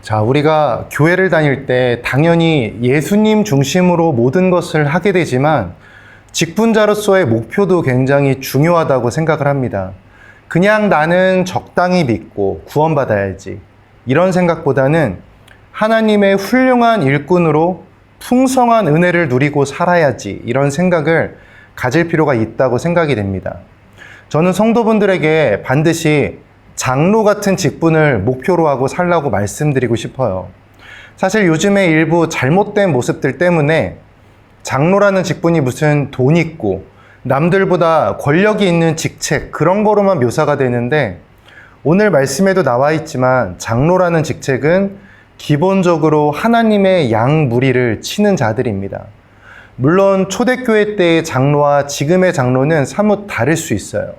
자, 우리가 교회를 다닐 때 당연히 예수님 중심으로 모든 것을 하게 되지만 직분자로서의 목표도 굉장히 중요하다고 생각을 합니다. 그냥 나는 적당히 믿고 구원받아야지, 이런 생각보다는 하나님의 훌륭한 일꾼으로 풍성한 은혜를 누리고 살아야지, 이런 생각을 가질 필요가 있다고 생각이 됩니다. 저는 성도분들에게 반드시 장로 같은 직분을 목표로 하고 살라고 말씀드리고 싶어요. 사실 요즘에 일부 잘못된 모습들 때문에 장로라는 직분이 무슨 돈 있고 남들보다 권력이 있는 직책, 그런 거로만 묘사가 되는데, 오늘 말씀에도 나와 있지만 장로라는 직책은 기본적으로 하나님의 양 무리를 치는 자들입니다. 물론 초대교회 때의 장로와 지금의 장로는 사뭇 다를 수 있어요.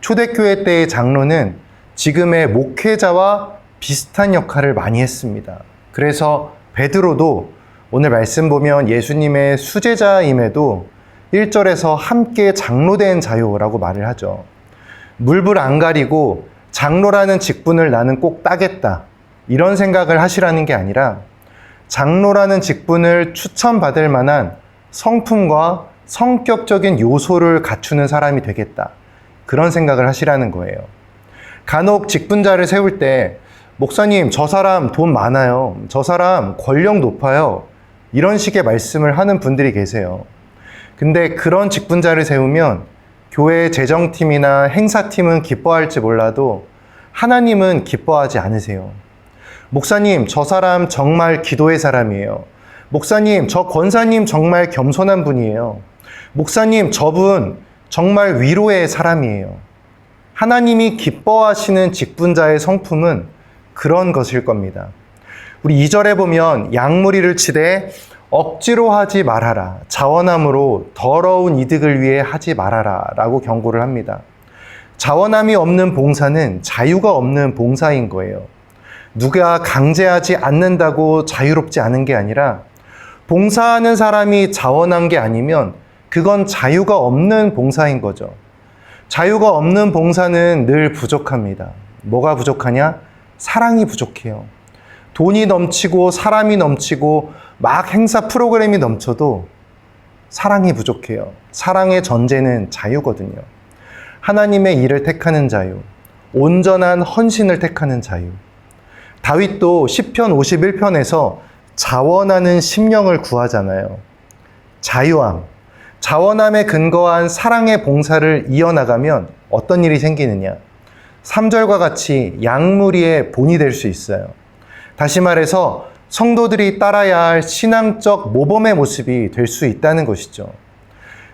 초대교회 때의 장로는 지금의 목회자와 비슷한 역할을 많이 했습니다. 그래서 베드로도 오늘 말씀 보면 예수님의 수제자임에도 1절에서 함께 장로된 자요라고 말을 하죠. 물불 안 가리고 장로라는 직분을 나는 꼭 따겠다, 이런 생각을 하시라는 게 아니라 장로라는 직분을 추천받을 만한 성품과 성격적인 요소를 갖추는 사람이 되겠다, 그런 생각을 하시라는 거예요. 간혹 직분자를 세울 때 목사님, 저 사람 돈 많아요, 저 사람 권력 높아요, 이런 식의 말씀을 하는 분들이 계세요. 근데 그런 직분자를 세우면 교회 재정팀이나 행사팀은 기뻐할지 몰라도 하나님은 기뻐하지 않으세요. 목사님, 저 사람 정말 기도의 사람이에요. 목사님, 저 권사님 정말 겸손한 분이에요. 목사님, 저분 정말 위로의 사람이에요. 하나님이 기뻐하시는 직분자의 성품은 그런 것일 겁니다. 우리 2절에 보면 양무리를 치되 억지로 하지 말아라, 자원함으로 더러운 이득을 위해 하지 말아라 라고 경고를 합니다. 자원함이 없는 봉사는 자유가 없는 봉사인 거예요. 누가 강제하지 않는다고 자유롭지 않은 게 아니라 봉사하는 사람이 자원한 게 아니면 그건 자유가 없는 봉사인 거죠. 자유가 없는 봉사는 늘 부족합니다. 뭐가 부족하냐? 사랑이 부족해요. 돈이 넘치고 사람이 넘치고 막 행사 프로그램이 넘쳐도 사랑이 부족해요. 사랑의 전제는 자유거든요. 하나님의 일을 택하는 자유, 온전한 헌신을 택하는 자유. 다윗도 시편 51편에서 자원하는 심령을 구하잖아요. 자유함. 자원함에 근거한 사랑의 봉사를 이어나가면 어떤 일이 생기느냐? 3절과 같이 양무리의 본이 될 수 있어요. 다시 말해서 성도들이 따라야 할 신앙적 모범의 모습이 될 수 있다는 것이죠.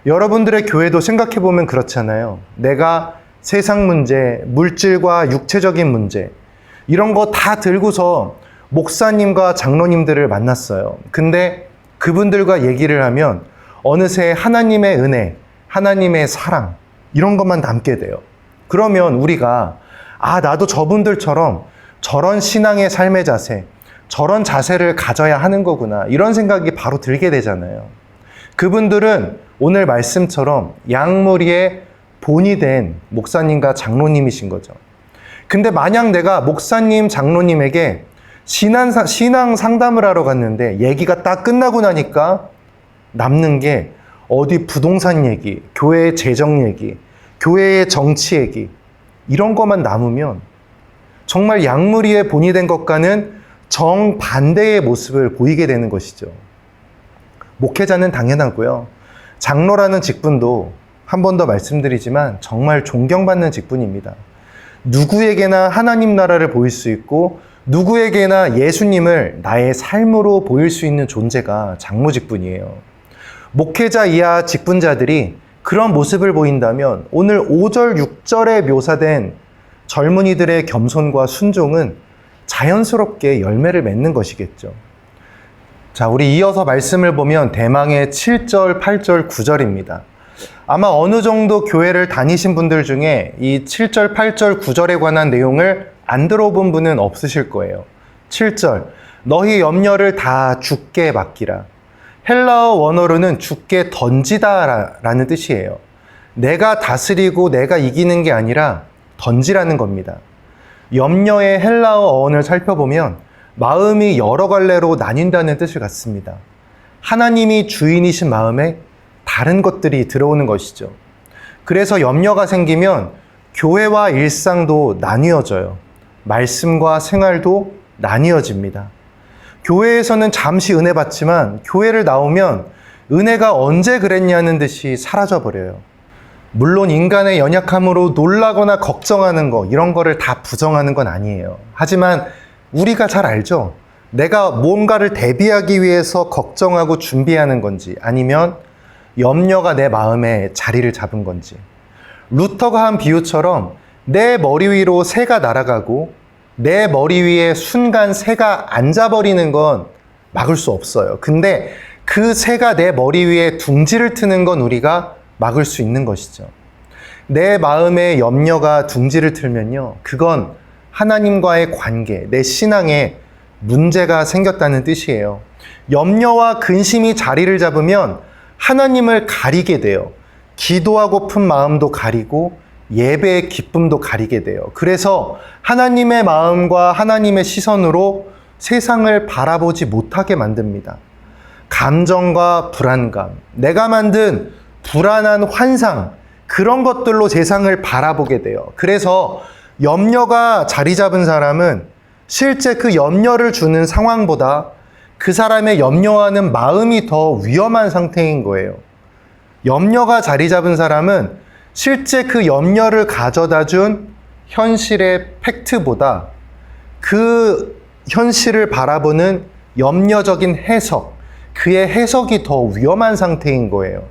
여러분들의 교회도 생각해보면 그렇잖아요. 내가 세상 문제, 물질과 육체적인 문제, 이런 거 다 들고서 목사님과 장로님들을 만났어요. 근데 그분들과 얘기를 하면 어느새 하나님의 은혜, 하나님의 사랑, 이런 것만 담게 돼요. 그러면 우리가 나도 저분들처럼 저런 신앙의 삶의 자세, 저런 자세를 가져야 하는 거구나, 이런 생각이 바로 들게 되잖아요. 그분들은 오늘 말씀처럼 양무리의 본이 된 목사님과 장로님이신 거죠. 근데 만약 내가 목사님, 장로님에게 신앙 상담을 하러 갔는데 얘기가 딱 끝나고 나니까 남는 게 어디 부동산 얘기, 교회의 재정 얘기, 교회의 정치 얘기, 이런 것만 남으면 정말 양무리의 본이 된 것과는 정반대의 모습을 보이게 되는 것이죠. 목회자는 당연하고요. 장로라는 직분도 한 번 더 말씀드리지만 정말 존경받는 직분입니다. 누구에게나 하나님 나라를 보일 수 있고 누구에게나 예수님을 나의 삶으로 보일 수 있는 존재가 장로 직분이에요. 목회자 이하 직분자들이 그런 모습을 보인다면 오늘 5절, 6절에 묘사된 젊은이들의 겸손과 순종은 자연스럽게 열매를 맺는 것이겠죠. 자, 우리 이어서 말씀을 보면 대망의 7절, 8절, 9절입니다. 아마 어느 정도 교회를 다니신 분들 중에 이 7절, 8절, 9절에 관한 내용을 안 들어본 분은 없으실 거예요. 7절, 너희 염려를 다 주께 맡기라. 헬라어 원어로는 주께 던지다 라는 뜻이에요. 내가 다스리고 내가 이기는 게 아니라 던지라는 겁니다. 염려의 헬라어 어원을 살펴보면 마음이 여러 갈래로 나뉜다는 뜻을 갖습니다. 하나님이 주인이신 마음에 다른 것들이 들어오는 것이죠. 그래서 염려가 생기면 교회와 일상도 나뉘어져요. 말씀과 생활도 나뉘어집니다. 교회에서는 잠시 은혜 받지만 교회를 나오면 은혜가 언제 그랬냐는 듯이 사라져버려요. 물론 인간의 연약함으로 놀라거나 걱정하는 거, 이런 거를 다 부정하는 건 아니에요. 하지만 우리가 잘 알죠? 내가 뭔가를 대비하기 위해서 걱정하고 준비하는 건지, 아니면 염려가 내 마음에 자리를 잡은 건지. 루터가 한 비유처럼 내 머리 위로 새가 날아가고 내 머리 위에 순간 새가 앉아버리는 건 막을 수 없어요. 근데 그 새가 내 머리 위에 둥지를 트는 건 우리가 막을 수 있는 것이죠. 내 마음에 염려가 둥지를 틀면요, 그건 하나님과의 관계, 내 신앙에 문제가 생겼다는 뜻이에요. 염려와 근심이 자리를 잡으면 하나님을 가리게 돼요. 기도하고픈 마음도 가리고 예배의 기쁨도 가리게 돼요. 그래서 하나님의 마음과 하나님의 시선으로 세상을 바라보지 못하게 만듭니다. 감정과 불안감, 내가 만든 불안한 환상, 그런 것들로 세상을 바라보게 돼요. 그래서 염려가 자리 잡은 사람은 실제 그 염려를 주는 상황보다 그 사람의 염려하는 마음이 더 위험한 상태인 거예요. 염려가 자리 잡은 사람은 실제 그 염려를 가져다 준 현실의 팩트보다 그 현실을 바라보는 염려적인 해석, 그의 해석이 더 위험한 상태인 거예요.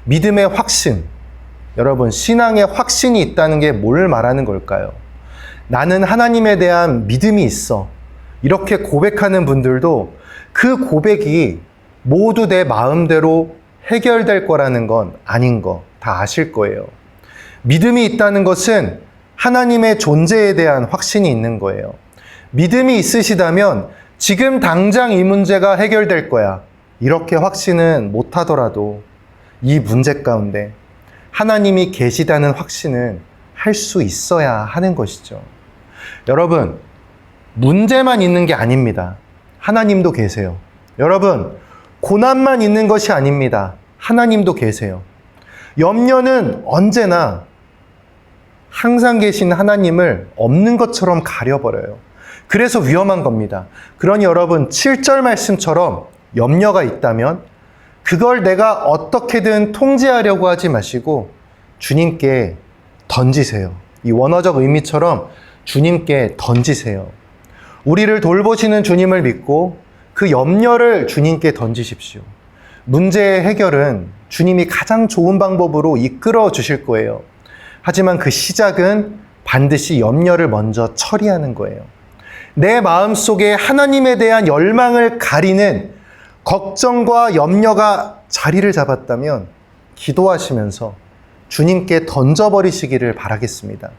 믿음의 확신, 여러분, 신앙의 확신이 있다는 게 뭘 말하는 걸까요? 나는 하나님에 대한 믿음이 있어, 이렇게 고백하는 분들도 그 고백이 모두 내 마음대로 해결될 거라는 건 아닌 거 다 아실 거예요. 믿음이 있다는 것은 하나님의 존재에 대한 확신이 있는 거예요. 믿음이 있으시다면 지금 당장 이 문제가 해결될 거야, 이렇게 확신은 못하더라도 이 문제 가운데 하나님이 계시다는 확신은 할 수 있어야 하는 것이죠. 여러분, 문제만 있는 게 아닙니다. 하나님도 계세요. 여러분, 고난만 있는 것이 아닙니다. 하나님도 계세요. 염려는 언제나 항상 계신 하나님을 없는 것처럼 가려버려요. 그래서 위험한 겁니다. 그러니 여러분, 7절 말씀처럼 염려가 있다면 그걸 내가 어떻게든 통제하려고 하지 마시고 주님께 던지세요. 이 원어적 의미처럼 주님께 던지세요. 우리를 돌보시는 주님을 믿고 그 염려를 주님께 던지십시오. 문제의 해결은 주님이 가장 좋은 방법으로 이끌어 주실 거예요. 하지만 그 시작은 반드시 염려를 먼저 처리하는 거예요. 내 마음속에 하나님에 대한 열망을 가리는 걱정과 염려가 자리를 잡았다면 기도하시면서 주님께 던져버리시기를 바라겠습니다.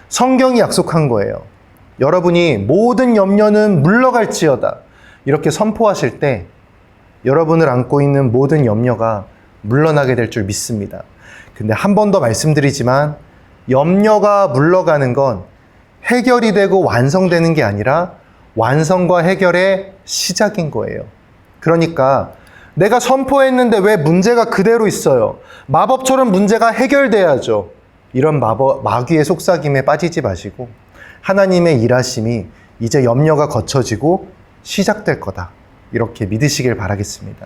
성경이 약속한 거예요. 여러분이 모든 염려는 물러갈지어다, 이렇게 선포하실 때 여러분을 안고 있는 모든 염려가 물러나게 될 줄 믿습니다. 근데 한 번 더 말씀드리지만 염려가 물러가는 건 해결이 되고 완성되는 게 아니라 완성과 해결의 시작인 거예요. 그러니까 내가 선포했는데 왜 문제가 그대로 있어요? 마법처럼 문제가 해결돼야죠. 이런 마귀의 속삭임에 빠지지 마시고 하나님의 일하심이 이제 염려가 거쳐지고 시작될 거다, 이렇게 믿으시길 바라겠습니다.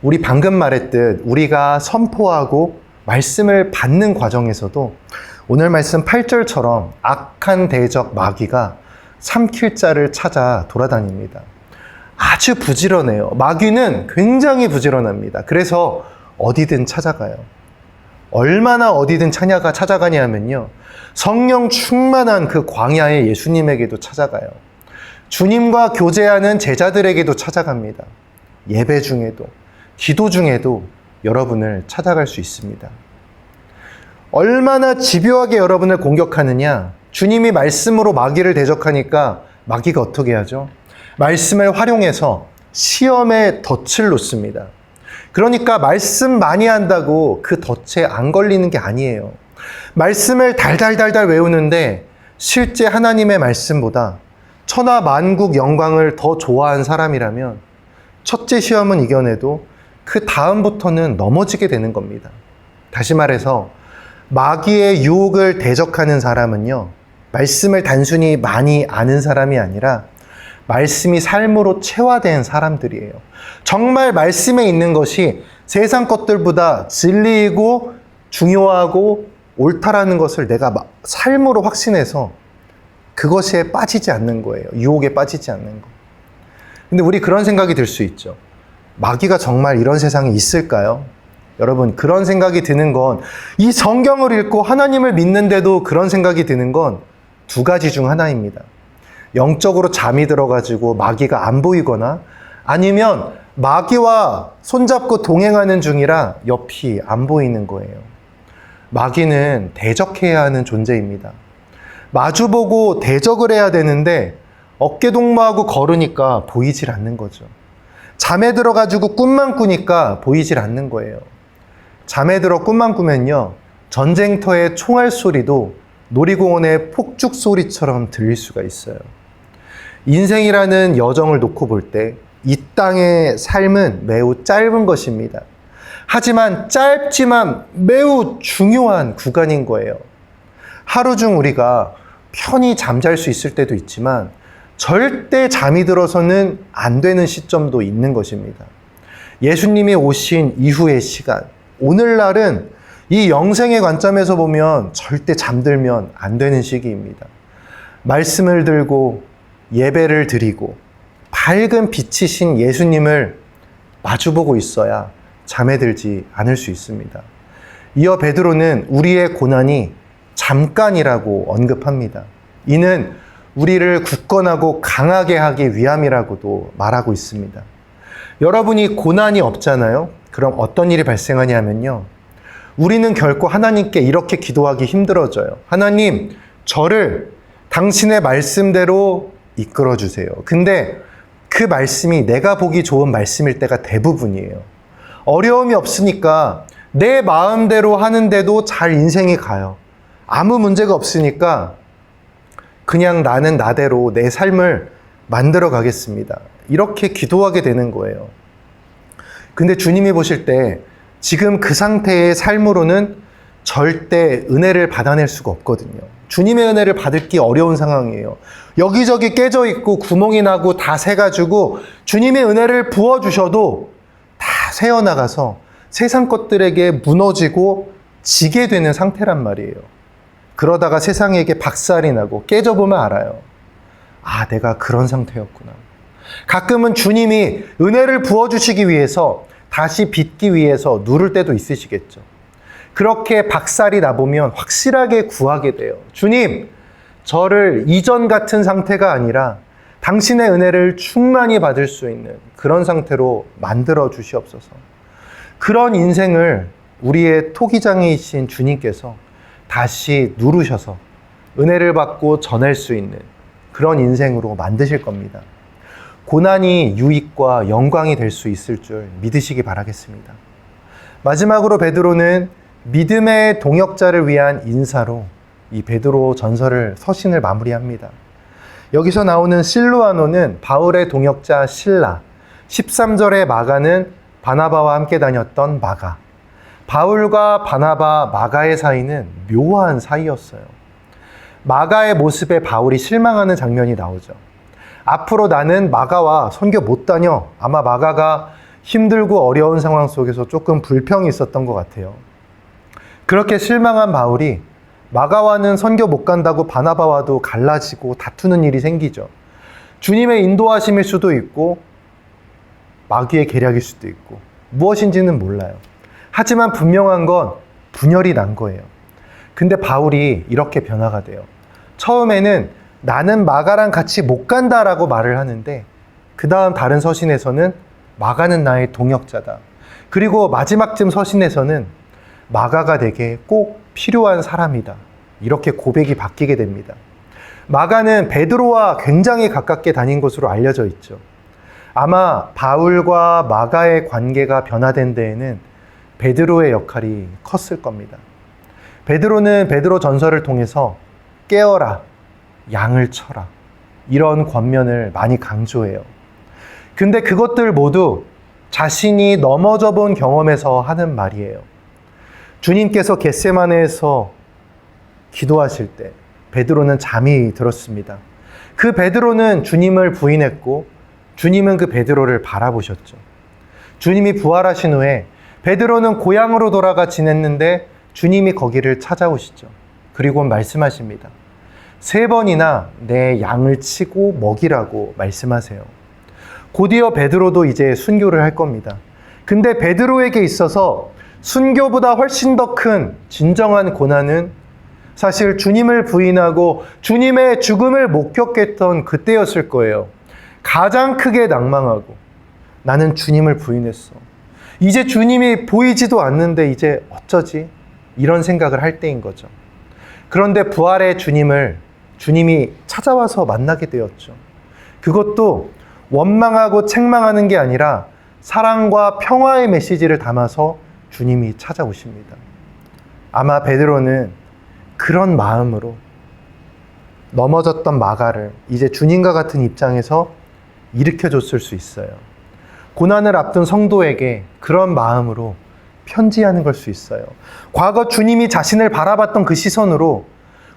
우리 방금 말했듯 우리가 선포하고 말씀을 받는 과정에서도 오늘 말씀 8절처럼 악한 대적 마귀가 삼킬 자를 찾아 돌아다닙니다. 아주 부지런해요. 마귀는 굉장히 부지런합니다. 그래서 어디든 찾아가요. 얼마나 어디든 찾아가냐 하면요, 성령 충만한 그 광야의 예수님에게도 찾아가요. 주님과 교제하는 제자들에게도 찾아갑니다. 예배 중에도, 기도 중에도 여러분을 찾아갈 수 있습니다. 얼마나 집요하게 여러분을 공격하느냐, 주님이 말씀으로 마귀를 대적하니까 마귀가 어떻게 하죠? 말씀을 활용해서 시험에 덫을 놓습니다. 그러니까 말씀 많이 한다고 그 덫에 안 걸리는 게 아니에요. 말씀을 달달달달 외우는데 실제 하나님의 말씀보다 천하 만국 영광을 더 좋아한 사람이라면 첫째 시험은 이겨내도 그 다음부터는 넘어지게 되는 겁니다. 다시 말해서 마귀의 유혹을 대적하는 사람은요, 말씀을 단순히 많이 아는 사람이 아니라 말씀이 삶으로 체화된 사람들이에요. 정말 말씀에 있는 것이 세상 것들보다 진리이고 중요하고 옳다라는 것을 내가 삶으로 확신해서 그것에 빠지지 않는 거예요. 유혹에 빠지지 않는 거. 근데 우리 그런 생각이 들 수 있죠. 마귀가 정말 이런 세상에 있을까요? 여러분, 그런 생각이 드는 건, 이 성경을 읽고 하나님을 믿는데도 그런 생각이 드는 건 두 가지 중 하나입니다. 영적으로 잠이 들어가지고 마귀가 안 보이거나, 아니면 마귀와 손잡고 동행하는 중이라 옆이 안 보이는 거예요. 마귀는 대적해야 하는 존재입니다. 마주보고 대적을 해야 되는데 어깨동무하고 걸으니까 보이질 않는 거죠. 잠에 들어가지고 꿈만 꾸니까 보이질 않는 거예요. 잠에 들어 꿈만 꾸면요, 전쟁터의 총알 소리도 놀이공원의 폭죽 소리처럼 들릴 수가 있어요. 인생이라는 여정을 놓고 볼 때 이 땅의 삶은 매우 짧은 것입니다. 하지만 짧지만 매우 중요한 구간인 거예요. 하루 중 우리가 편히 잠잘 수 있을 때도 있지만 절대 잠이 들어서는 안 되는 시점도 있는 것입니다. 예수님이 오신 이후의 시간, 오늘날은 이 영생의 관점에서 보면 절대 잠들면 안 되는 시기입니다. 말씀을 들고 예배를 드리고 밝은 빛이신 예수님을 마주보고 있어야 잠에 들지 않을 수 있습니다. 이어 베드로는 우리의 고난이 잠깐이라고 언급합니다. 이는 우리를 굳건하고 강하게 하기 위함이라고도 말하고 있습니다. 여러분이 고난이 없잖아요? 그럼 어떤 일이 발생하냐면요, 우리는 결코 하나님께 이렇게 기도하기 힘들어져요. 하나님, 저를 당신의 말씀대로 이끌어 주세요. 근데 그 말씀이 내가 보기 좋은 말씀일 때가 대부분이에요. 어려움이 없으니까 내 마음대로 하는데도 잘 인생이 가요. 아무 문제가 없으니까 그냥 나는 나대로 내 삶을 만들어 가겠습니다. 이렇게 기도하게 되는 거예요. 근데 주님이 보실 때 지금 그 상태의 삶으로는 절대 은혜를 받아낼 수가 없거든요. 주님의 은혜를 받기 어려운 상황이에요. 여기저기 깨져 있고 구멍이 나고 다 새가지고 주님의 은혜를 부어주셔도 다 새어나가서 세상 것들에게 무너지고 지게 되는 상태란 말이에요. 그러다가 세상에게 박살이 나고 깨져보면 알아요. 아, 내가 그런 상태였구나. 가끔은 주님이 은혜를 부어주시기 위해서 다시 빚기 위해서 누를 때도 있으시겠죠. 그렇게 박살이 나보면 확실하게 구하게 돼요. 주님, 저를 이전 같은 상태가 아니라 당신의 은혜를 충만히 받을 수 있는 그런 상태로 만들어 주시옵소서. 그런 인생을 우리의 토기장이신 주님께서 다시 누르셔서 은혜를 받고 전할 수 있는 그런 인생으로 만드실 겁니다. 고난이 유익과 영광이 될 수 있을 줄 믿으시기 바라겠습니다. 마지막으로 베드로는 믿음의 동역자를 위한 인사로 이 베드로 전설을 서신을 마무리합니다. 여기서 나오는 실루아노는 바울의 동역자 실라, 13절의 마가는 바나바와 함께 다녔던 마가. 바울과 바나바, 마가의 사이는 묘한 사이였어요. 마가의 모습에 바울이 실망하는 장면이 나오죠. 앞으로 나는 마가와 선교 못 다녀. 아마 마가가 힘들고 어려운 상황 속에서 조금 불평이 있었던 것 같아요. 그렇게 실망한 바울이 마가와는 선교 못 간다고 바나바와도 갈라지고 다투는 일이 생기죠. 주님의 인도하심일 수도 있고 마귀의 계략일 수도 있고 무엇인지는 몰라요. 하지만 분명한 건 분열이 난 거예요. 근데 바울이 이렇게 변화가 돼요. 처음에는 나는 마가랑 같이 못 간다라고 말을 하는데 그 다음 다른 서신에서는 마가는 나의 동역자다. 그리고 마지막쯤 서신에서는 마가가 내게 꼭 필요한 사람이다. 이렇게 고백이 바뀌게 됩니다. 마가는 베드로와 굉장히 가깝게 다닌 것으로 알려져 있죠. 아마 바울과 마가의 관계가 변화된 데에는 베드로의 역할이 컸을 겁니다. 베드로는 베드로 전설을 통해서 깨어라, 양을 쳐라, 이런 권면을 많이 강조해요. 근데 그것들 모두 자신이 넘어져 본 경험에서 하는 말이에요. 주님께서 겟세마네에서 기도하실 때 베드로는 잠이 들었습니다. 그 베드로는 주님을 부인했고 주님은 그 베드로를 바라보셨죠. 주님이 부활하신 후에 베드로는 고향으로 돌아가 지냈는데 주님이 거기를 찾아오시죠. 그리고 말씀하십니다. 3번이나 내 양을 치고 먹이라고 말씀하세요. 곧이어 베드로도 이제 순교를 할 겁니다. 근데 베드로에게 있어서 순교보다 훨씬 더 큰 진정한 고난은 사실 주님을 부인하고 주님의 죽음을 목격했던 그때였을 거예요. 가장 크게 낭망하고 나는 주님을 부인했어. 이제 주님이 보이지도 않는데 이제 어쩌지? 이런 생각을 할 때인 거죠. 그런데 부활의 주님이 찾아와서 만나게 되었죠. 그것도 원망하고 책망하는 게 아니라 사랑과 평화의 메시지를 담아서 주님이 찾아오십니다. 아마 베드로는 그런 마음으로 넘어졌던 마가를 이제 주님과 같은 입장에서 일으켜줬을 수 있어요. 고난을 앞둔 성도에게 그런 마음으로 편지하는 걸 수 있어요. 과거 주님이 자신을 바라봤던 그 시선으로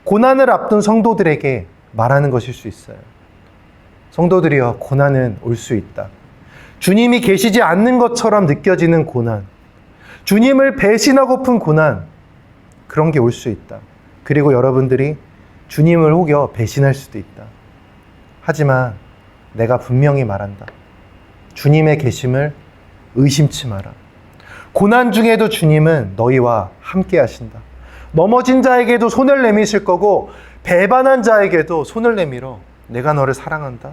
고난을 앞둔 성도들에게 말하는 것일 수 있어요. 성도들이여, 고난은 올 수 있다. 주님이 계시지 않는 것처럼 느껴지는 고난, 주님을 배신하고픈 고난, 그런 게 올 수 있다. 그리고 여러분들이 주님을 혹여 배신할 수도 있다. 하지만 내가 분명히 말한다. 주님의 계심을 의심치 마라. 고난 중에도 주님은 너희와 함께 하신다. 넘어진 자에게도 손을 내미실 거고 배반한 자에게도 손을 내밀어 내가 너를 사랑한다.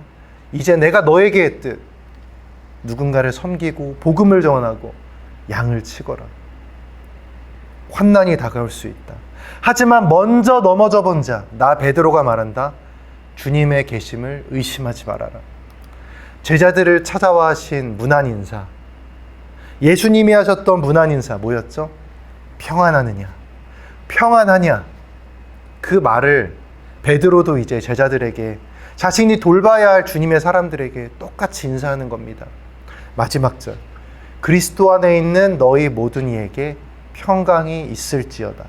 이제 내가 너에게 했듯 누군가를 섬기고 복음을 전하고 양을 치거라. 환난이 다가올 수 있다. 하지만 먼저 넘어져 본 자, 나 베드로가 말한다. 주님의 계심을 의심하지 말아라. 제자들을 찾아와 하신 문안 인사, 예수님이 하셨던 문안 인사 뭐였죠? 평안하느냐, 평안하냐. 그 말을 베드로도 이제 제자들에게, 자신이 돌봐야 할 주님의 사람들에게 똑같이 인사하는 겁니다. 마지막 절, 그리스도 안에 있는 너희 모든 이에게 평강이 있을지어다.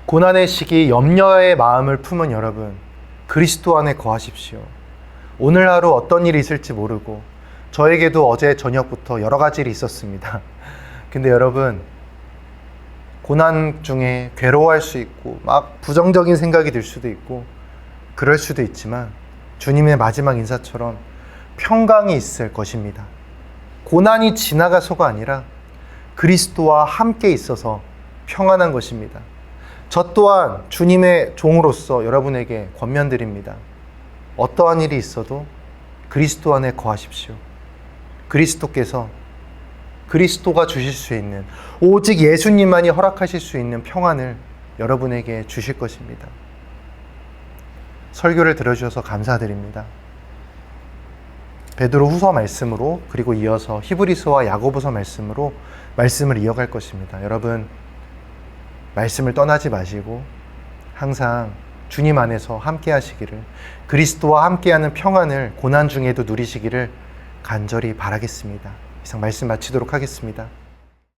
고난의 시기 염려의 마음을 품은 여러분, 그리스도 안에 거하십시오. 오늘 하루 어떤 일이 있을지 모르고 저에게도 어제 저녁부터 여러 가지 일이 있었습니다. 근데 여러분, 고난 중에 괴로워할 수 있고 막 부정적인 생각이 들 수도 있고 그럴 수도 있지만 주님의 마지막 인사처럼 평강이 있을 것입니다. 고난이 지나가서가 아니라 그리스도와 함께 있어서 평안한 것입니다. 저 또한 주님의 종으로서 여러분에게 권면드립니다. 어떠한 일이 있어도 그리스도 안에 거하십시오. 그리스도께서, 그리스도가 주실 수 있는, 오직 예수님만이 허락하실 수 있는 평안을 여러분에게 주실 것입니다. 설교를 들어주셔서 감사드립니다. 베드로 후서 말씀으로, 그리고 이어서 히브리서와 야고보서 말씀으로 말씀을 이어갈 것입니다. 여러분, 말씀을 떠나지 마시고 항상 주님 안에서 함께 하시기를, 그리스도와 함께하는 평안을 고난 중에도 누리시기를 간절히 바라겠습니다. 이상 말씀 마치도록 하겠습니다.